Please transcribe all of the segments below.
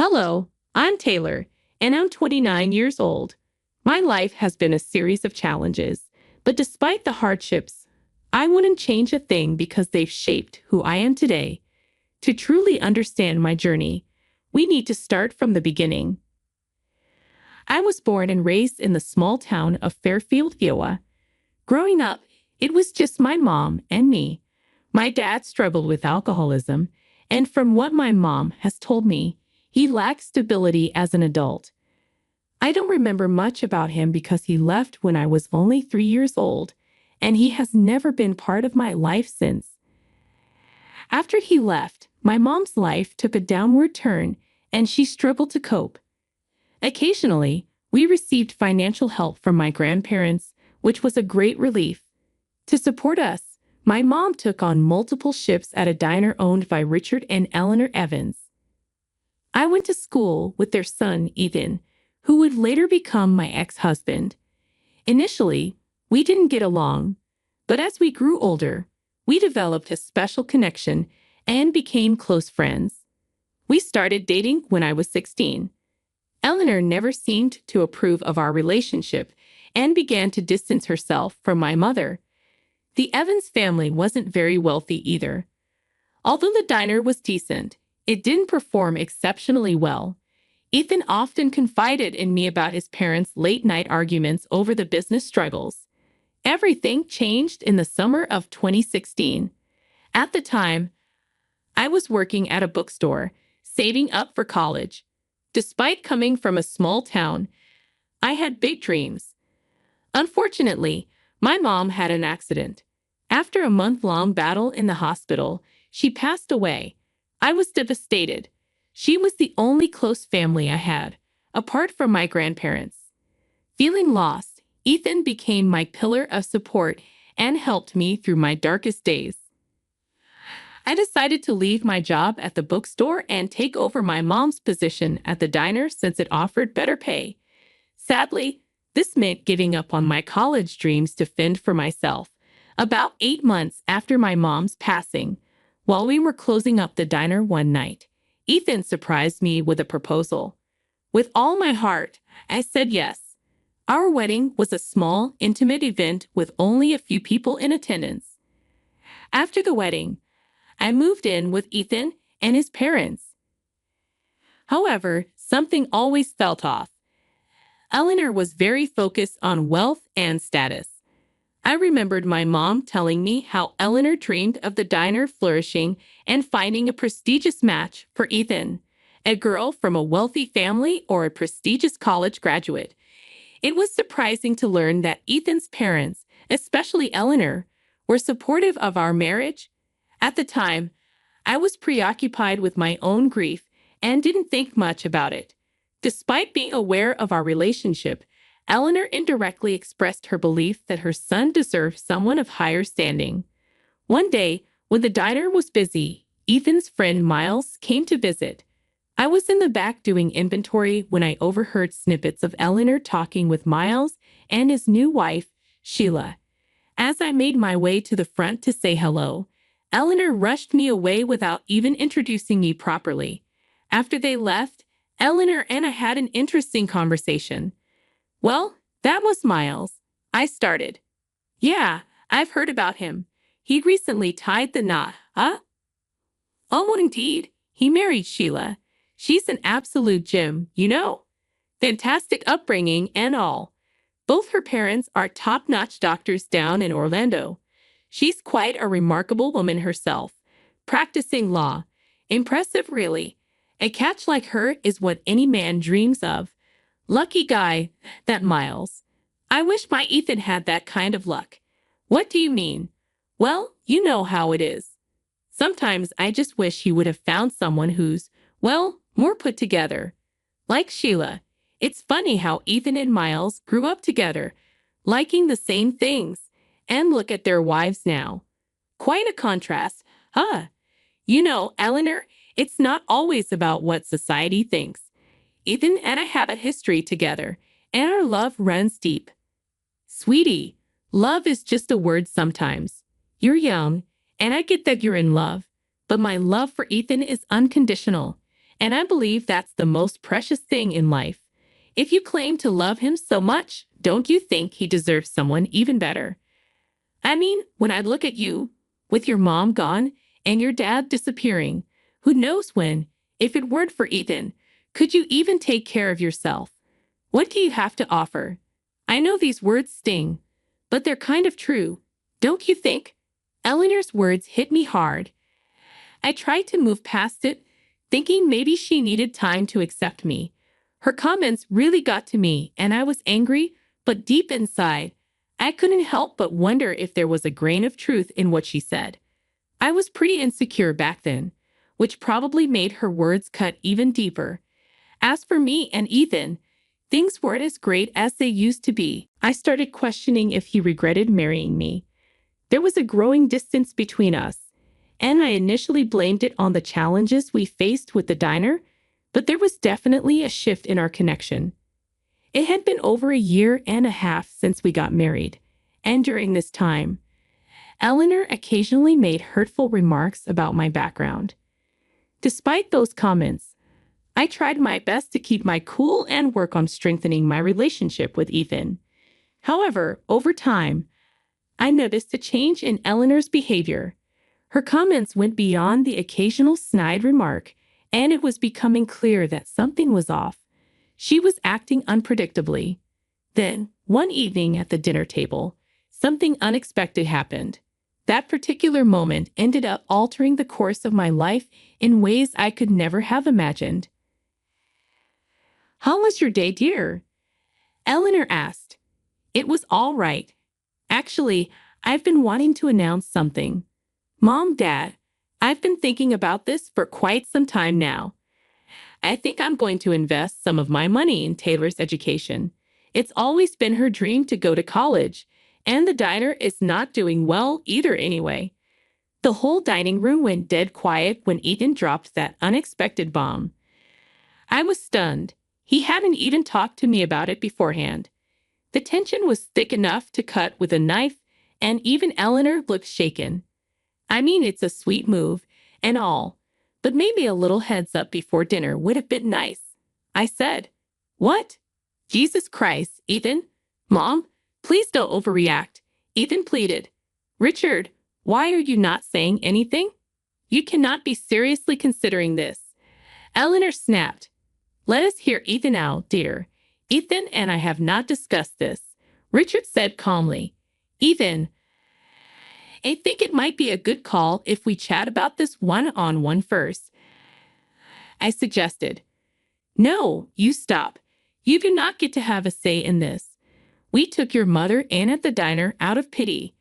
Hello, I'm Taylor, and I'm 29 years old. My life has been a series of challenges, but despite the hardships, I wouldn't change a thing because they've shaped who I am today. To truly understand my journey, we need to start from the beginning. I was born and raised in the small town of Fairfield, Iowa. Growing up, it was just my mom and me. My dad struggled with alcoholism, and from what my mom has told me, he lacked stability as an adult. I don't remember much about him because he left when I was only 3 years old, and he has never been part of my life since. After he left, my mom's life took a downward turn, and she struggled to cope. Occasionally, we received financial help from my grandparents, which was a great relief. To support us, my mom took on multiple shifts at a diner owned by Richard and Eleanor Evans. I went to school with their son, Ethan, who would later become my ex-husband. Initially, we didn't get along, but as we grew older, we developed a special connection and became close friends. We started dating when I was 16. Eleanor never seemed to approve of our relationship and began to distance herself from my mother. The Evans family wasn't very wealthy either. Although the diner was decent, it didn't perform exceptionally well. Ethan often confided in me about his parents' late-night arguments over the business struggles. Everything changed in the summer of 2016. At the time, I was working at a bookstore, saving up for college. Despite coming from a small town, I had big dreams. Unfortunately, my mom had an accident. After a month-long battle in the hospital, she passed away. I was devastated. She was the only close family I had, apart from my grandparents. Feeling lost, Ethan became my pillar of support and helped me through my darkest days. I decided to leave my job at the bookstore and take over my mom's position at the diner since it offered better pay. Sadly, this meant giving up on my college dreams to fend for myself. About 8 months after my mom's passing, while we were closing up the diner one night, Ethan surprised me with a proposal. With all my heart, I said yes. Our wedding was a small, intimate event with only a few people in attendance. After the wedding, I moved in with Ethan and his parents. However, something always felt off. Eleanor was very focused on wealth and status. I remembered my mom telling me how Eleanor dreamed of the diner flourishing and finding a prestigious match for Ethan, a girl from a wealthy family or a prestigious college graduate. It was surprising to learn that Ethan's parents, especially Eleanor, were supportive of our marriage. At the time, I was preoccupied with my own grief and didn't think much about it. Despite being aware of our relationship, Eleanor indirectly expressed her belief that her son deserved someone of higher standing. One day, when the diner was busy, Ethan's friend Miles came to visit. I was in the back doing inventory when I overheard snippets of Eleanor talking with Miles and his new wife, Sheila. As I made my way to the front to say hello, Eleanor rushed me away without even introducing me properly. After they left, Eleanor and I had an interesting conversation. "Well, that was Miles," I started. "Yeah, I've heard about him. He recently tied the knot, huh?" "Oh, indeed. He married Sheila. She's an absolute gem, you know. Fantastic upbringing and all. Both her parents are top-notch doctors down in Orlando. She's quite a remarkable woman herself, practicing law. Impressive, really. A catch like her is what any man dreams of. Lucky guy, that Miles. I wish my Ethan had that kind of luck." "What do you mean?" "Well, you know how it is. Sometimes I just wish he would have found someone who's, well, more put together. Like Sheila. It's funny how Ethan and Miles grew up together, liking the same things, and look at their wives now. Quite a contrast, huh? You know, Eleanor, it's not always about what society thinks. Ethan and I have a history together, and our love runs deep." "Sweetie, love is just a word sometimes. You're young, and I get that you're in love, but my love for Ethan is unconditional. And I believe that's the most precious thing in life. If you claim to love him so much, don't you think he deserves someone even better? I mean, when I look at you, with your mom gone and your dad disappearing, who knows when, if it weren't for Ethan, could you even take care of yourself? What do you have to offer? I know these words sting, but they're kind of true, don't you think? Eleanor's words hit me hard. I tried to move past it, thinking maybe she needed time to accept me. Her comments really got to me, and I was angry, but deep inside, I couldn't help but wonder if there was a grain of truth in what she said. I was pretty insecure back then, which probably made her words cut even deeper. As for me and Ethan, things weren't as great as they used to be. I started questioning if he regretted marrying me. There was a growing distance between us, and I initially blamed it on the challenges we faced with the diner, but there was definitely a shift in our connection. It had been over a year and a half since we got married, and during this time, Eleanor occasionally made hurtful remarks about my background. Despite those comments, I tried my best to keep my cool and work on strengthening my relationship with Ethan. However, over time, I noticed a change in Eleanor's behavior. Her comments went beyond the occasional snide remark, and it was becoming clear that something was off. She was acting unpredictably. Then, one evening at the dinner table, something unexpected happened. That particular moment ended up altering the course of my life in ways I could never have imagined. "How was your day, dear?" Eleanor asked. "It was all right. Actually, I've been wanting to announce something. Mom, Dad, I've been thinking about this for quite some time now. I think I'm going to invest some of my money in Taylor's education. It's always been her dream to go to college, and the diner is not doing well either anyway." The whole dining room went dead quiet when Ethan dropped that unexpected bomb. I was stunned. He hadn't even talked to me about it beforehand. The tension was thick enough to cut with a knife, and even Eleanor looked shaken. I mean, it's a sweet move and all, but maybe a little heads up before dinner would have been nice. I said, "What? Jesus Christ, Ethan? Mom, please don't overreact," Ethan pleaded. "Richard, why are you not saying anything? You cannot be seriously considering this." Eleanor snapped. "Let us hear Ethan out, dear. Ethan and I have not discussed this," Richard said calmly. "Ethan, I think it might be a good call if we chat about this one-on-one first," I suggested. "No, you stop. You do not get to have a say in this. We took your mother in at the diner out of pity.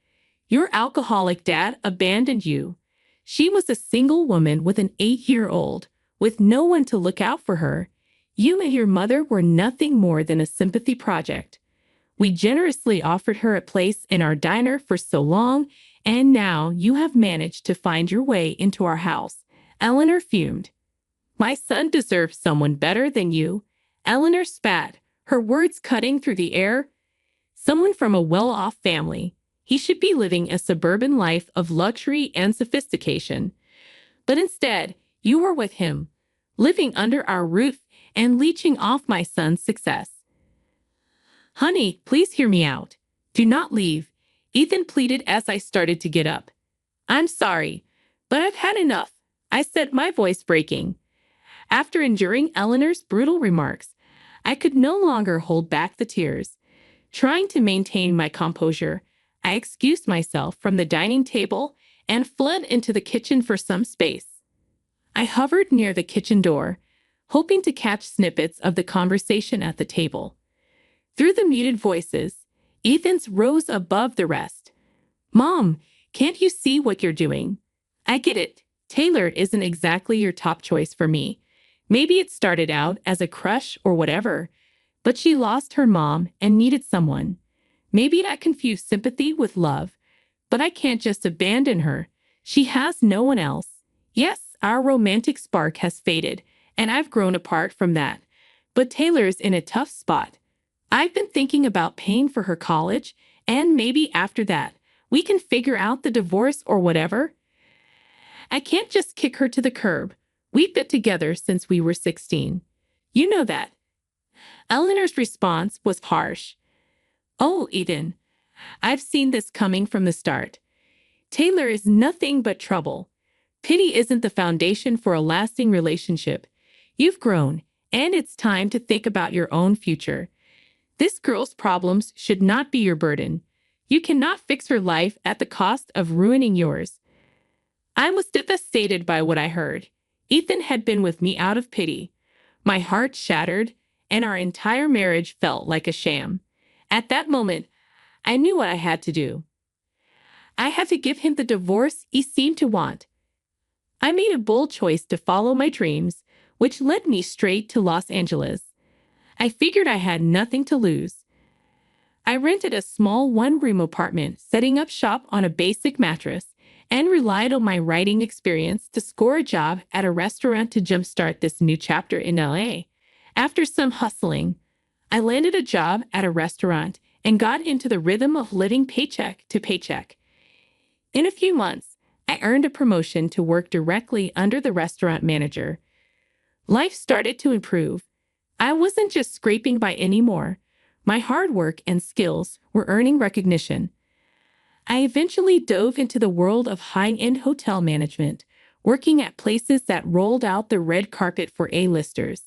Your alcoholic dad abandoned you. She was a single woman with an 8-year-old, with no one to look out for her. You and your mother were nothing more than a sympathy project. We generously offered her a place in our diner for so long, and now you have managed to find your way into our house." Eleanor fumed. "My son deserves someone better than you." Eleanor spat, her words cutting through the air. "Someone from a well-off family. He should be living a suburban life of luxury and sophistication. But instead, you were with him, living under our roof and leeching off my son's success." "Honey, please hear me out. Do not leave," Ethan pleaded as I started to get up. "I'm sorry, but I've had enough," I said, my voice breaking. After enduring Eleanor's brutal remarks, I could no longer hold back the tears. Trying to maintain my composure, I excused myself from the dining table and fled into the kitchen for some space. I hovered near the kitchen door, hoping to catch snippets of the conversation at the table. Through the muted voices, Ethan's rose above the rest. "Mom, can't you see what you're doing? I get it. Taylor isn't exactly your top choice for me. Maybe it started out as a crush or whatever, but she lost her mom and needed someone. Maybe I confused sympathy with love, but I can't just abandon her. She has no one else. Yes, our romantic spark has faded, and I've grown apart from that. But Taylor's in a tough spot. I've been thinking about paying for her college, and maybe after that, we can figure out the divorce or whatever. I can't just kick her to the curb. We've been together since we were 16. You know that." Eleanor's response was harsh. "Oh, Eden, I've seen this coming from the start. Taylor is nothing but trouble. Pity isn't the foundation for a lasting relationship. You've grown, and it's time to think about your own future. This girl's problems should not be your burden. You cannot fix her life at the cost of ruining yours." I was devastated by what I heard. Ethan had been with me out of pity. My heart shattered, and our entire marriage felt like a sham. At that moment, I knew what I had to do. I had to give him the divorce he seemed to want. I made a bold choice to follow my dreams, which led me straight to Los Angeles. I figured I had nothing to lose. I rented a small one-room apartment, setting up shop on a basic mattress, and relied on my writing experience to score a job at a restaurant to jumpstart this new chapter in LA. After some hustling, I landed a job at a restaurant and got into the rhythm of living paycheck to paycheck. In a few months, I earned a promotion to work directly under the restaurant manager. Life started to improve. I wasn't just scraping by anymore. My hard work and skills were earning recognition. I eventually dove into the world of high-end hotel management, working at places that rolled out the red carpet for A-listers.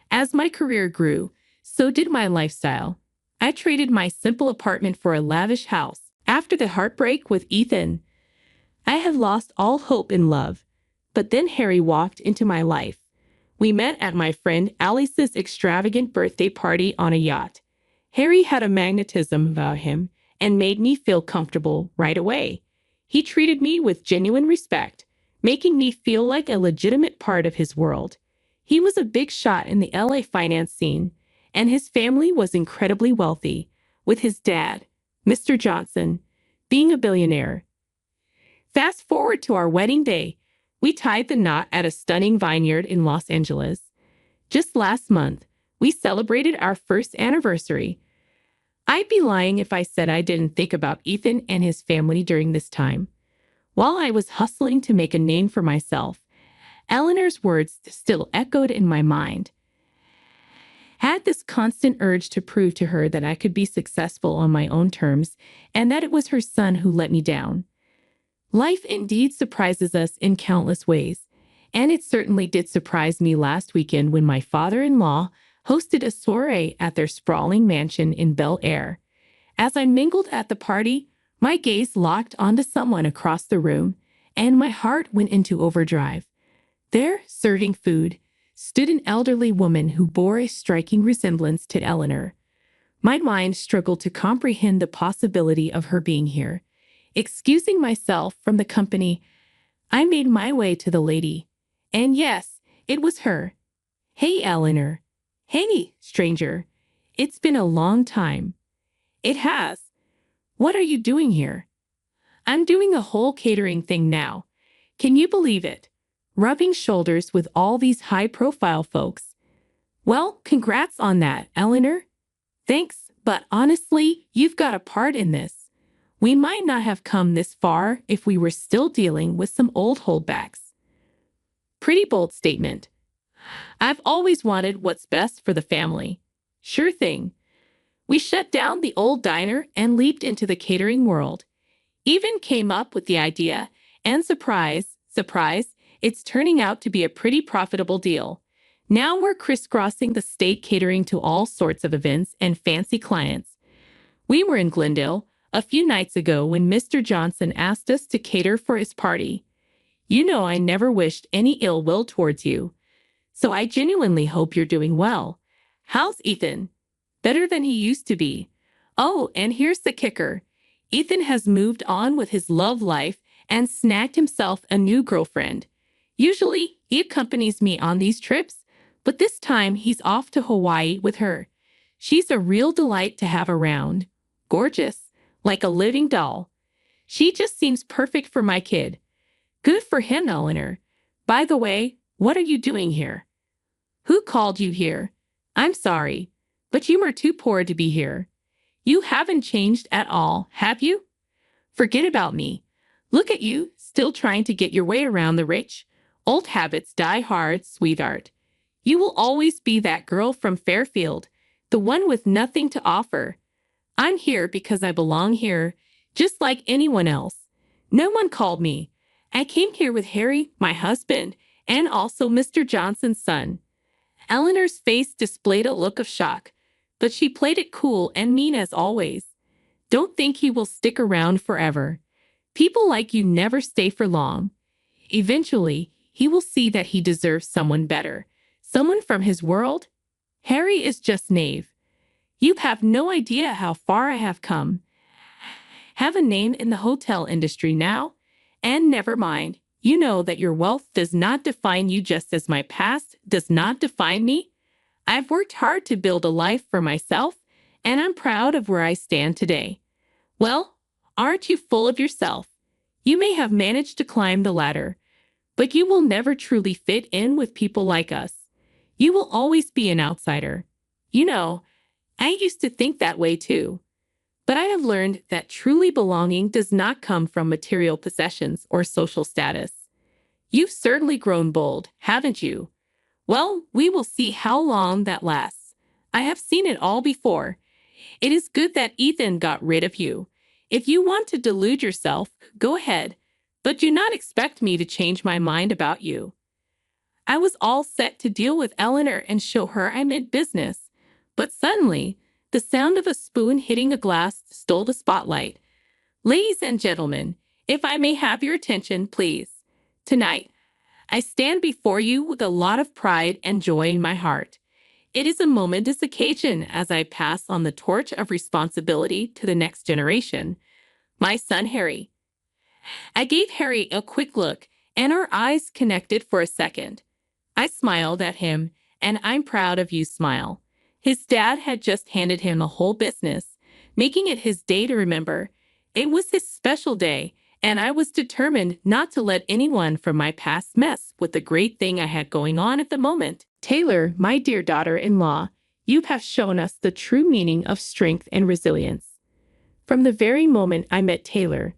As my career grew, so did my lifestyle. I traded my simple apartment for a lavish house. After the heartbreak with Ethan, I had lost all hope in love. But then Harry walked into my life. We met at my friend Alice's extravagant birthday party on a yacht. Harry had a magnetism about him and made me feel comfortable right away. He treated me with genuine respect, making me feel like a legitimate part of his world. He was a big shot in the LA finance scene, and his family was incredibly wealthy, with his dad, Mr. Johnson, being a billionaire. Fast forward to our wedding day. We tied the knot at a stunning vineyard in Los Angeles. Just last month, we celebrated our first anniversary. I'd be lying if I said I didn't think about Ethan and his family during this time. While I was hustling to make a name for myself, Eleanor's words still echoed in my mind. Had this constant urge to prove to her that I could be successful on my own terms and that it was her son who let me down. Life indeed surprises us in countless ways, and it certainly did surprise me last weekend when my father-in-law hosted a soiree at their sprawling mansion in Bel Air. As I mingled at the party, my gaze locked onto someone across the room, and my heart went into overdrive. There, serving food, stood an elderly woman who bore a striking resemblance to Eleanor. My mind struggled to comprehend the possibility of her being here. Excusing myself from the company, I made my way to the lady. And yes, it was her. "Hey, Eleanor." "Hey, stranger. It's been a long time." "It has. What are you doing here?" "I'm doing a whole catering thing now. Can you believe it? Rubbing shoulders with all these high-profile folks." "Well, congrats on that, Eleanor." "Thanks, but honestly, you've got a part in this. We might not have come this far if we were still dealing with some old holdbacks." Pretty bold statement. I've always wanted what's best for the family. Sure thing. We shut down the old diner and leaped into the catering world. Even came up with the idea, and surprise, it's turning out to be a pretty profitable deal. Now we're crisscrossing the state catering to all sorts of events and fancy clients. We were in Glendale a few nights ago when Mr. Johnson asked us to cater for his party. You know I never wished any ill will towards you, so I genuinely hope you're doing well. How's Ethan? Better than he used to be. Oh, and here's the kicker. Ethan has moved on with his love life and snagged himself a new girlfriend. Usually, he accompanies me on these trips, but this time he's off to Hawaii with her. She's a real delight to have around. Gorgeous. Like a living doll. She just seems perfect for my kid. Good for him, Eleanor. By the way, what are you doing here? Who called you here? I'm sorry, but you are too poor to be here. You haven't changed at all, have you? Forget about me. Look at you, still trying to get your way around the rich. Old habits die hard, sweetheart. You will always be that girl from Fairfield, the one with nothing to offer. I'm here because I belong here, just like anyone else. No one called me. I came here with Harry, my husband, and also Mr. Johnson's son. Eleanor's face displayed a look of shock, but she played it cool and mean as always. Don't think he will stick around forever. People like you never stay for long. Eventually, he will see that he deserves someone better, someone from his world. Harry is just naive. You have no idea how far I have come. Have a name in the hotel industry now? And never mind, you know that your wealth does not define you just as my past does not define me. I've worked hard to build a life for myself, and I'm proud of where I stand today. Well, aren't you full of yourself? You may have managed to climb the ladder, but you will never truly fit in with people like us. You will always be an outsider. You know, I used to think that way too. But I have learned that truly belonging does not come from material possessions or social status. You've certainly grown bold, haven't you? Well, we will see how long that lasts. I have seen it all before. It is good that Ethan got rid of you. If you want to delude yourself, go ahead, but do not expect me to change my mind about you. I was all set to deal with Eleanor and show her I meant business, but suddenly, the sound of a spoon hitting a glass stole the spotlight. Ladies and gentlemen, if I may have your attention, please. Tonight, I stand before you with a lot of pride and joy in my heart. It is a momentous occasion as I pass on the torch of responsibility to the next generation. My son, Harry. I gave Harry a quick look, and our eyes connected for a second. I smiled at him, and I'm proud of you smile. His dad had just handed him a whole business, making it his day to remember. It was his special day, and I was determined not to let anyone from my past mess with the great thing I had going on at the moment. Taylor, my dear daughter-in-law, you have shown us the true meaning of strength and resilience. From the very moment I met Taylor,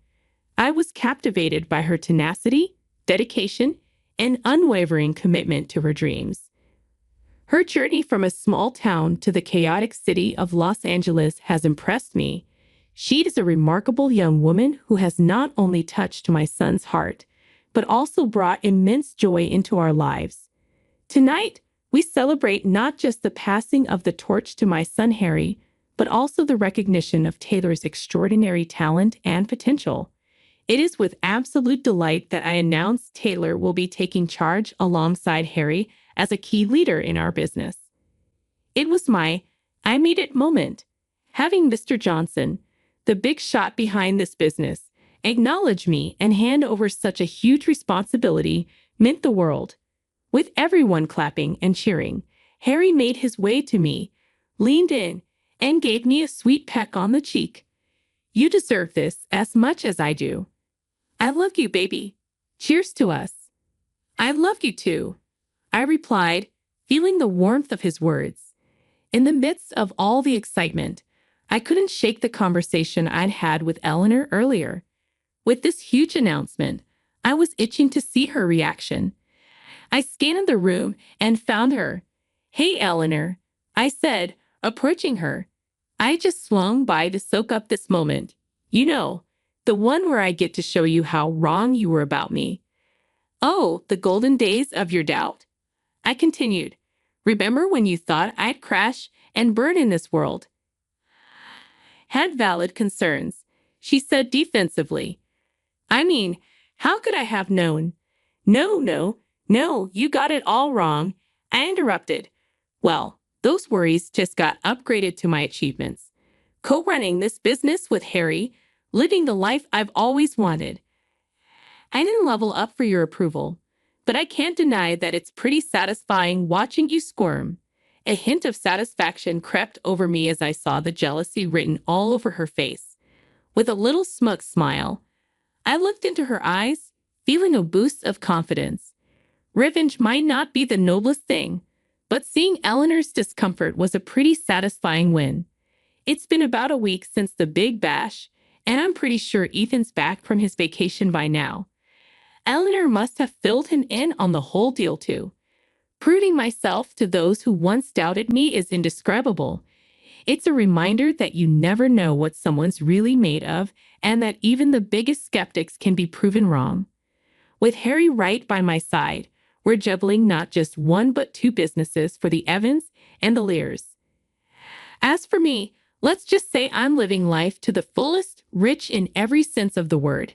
I was captivated by her tenacity, dedication, and unwavering commitment to her dreams. Her journey from a small town to the chaotic city of Los Angeles has impressed me. She is a remarkable young woman who has not only touched my son's heart, but also brought immense joy into our lives. Tonight, we celebrate not just the passing of the torch to my son Harry, but also the recognition of Taylor's extraordinary talent and potential. It is with absolute delight that I announce Taylor will be taking charge alongside Harry as a key leader in our business. It was my I made it moment. Having Mr. Johnson, the big shot behind this business, acknowledge me and hand over such a huge responsibility meant the world. With everyone clapping and cheering, Harry made his way to me, leaned in, and gave me a sweet peck on the cheek. You deserve this as much as I do. I love you, baby. Cheers to us. I love you too, I replied, feeling the warmth of his words. In the midst of all the excitement, I couldn't shake the conversation I'd had with Eleanor earlier. With this huge announcement, I was itching to see her reaction. I scanned the room and found her. Hey, Eleanor, I said, approaching her. I just swung by to soak up this moment. You know, the one where I get to show you how wrong you were about me. Oh, the golden days of your doubt. I continued. Remember when you thought I'd crash and burn in this world? Had valid concerns, she said defensively. I mean, how could I have known? No, you got it all wrong, I interrupted. Well, those worries just got upgraded to my achievements. Co-running this business with Harry, living the life I've always wanted. I didn't level up for your approval, but I can't deny that it's pretty satisfying watching you squirm. A hint of satisfaction crept over me as I saw the jealousy written all over her face. With a little smug smile, I looked into her eyes, feeling a boost of confidence. Revenge might not be the noblest thing, but seeing Eleanor's discomfort was a pretty satisfying win. It's been about a week since the big bash, and I'm pretty sure Ethan's back from his vacation by now. Eleanor must have filled him in on the whole deal too. Proving myself to those who once doubted me is indescribable. It's a reminder that you never know what someone's really made of and that even the biggest skeptics can be proven wrong. With Harry right by my side, we're juggling not just one but two businesses for the Evans and the Lears. As for me, let's just say I'm living life to the fullest, rich in every sense of the word.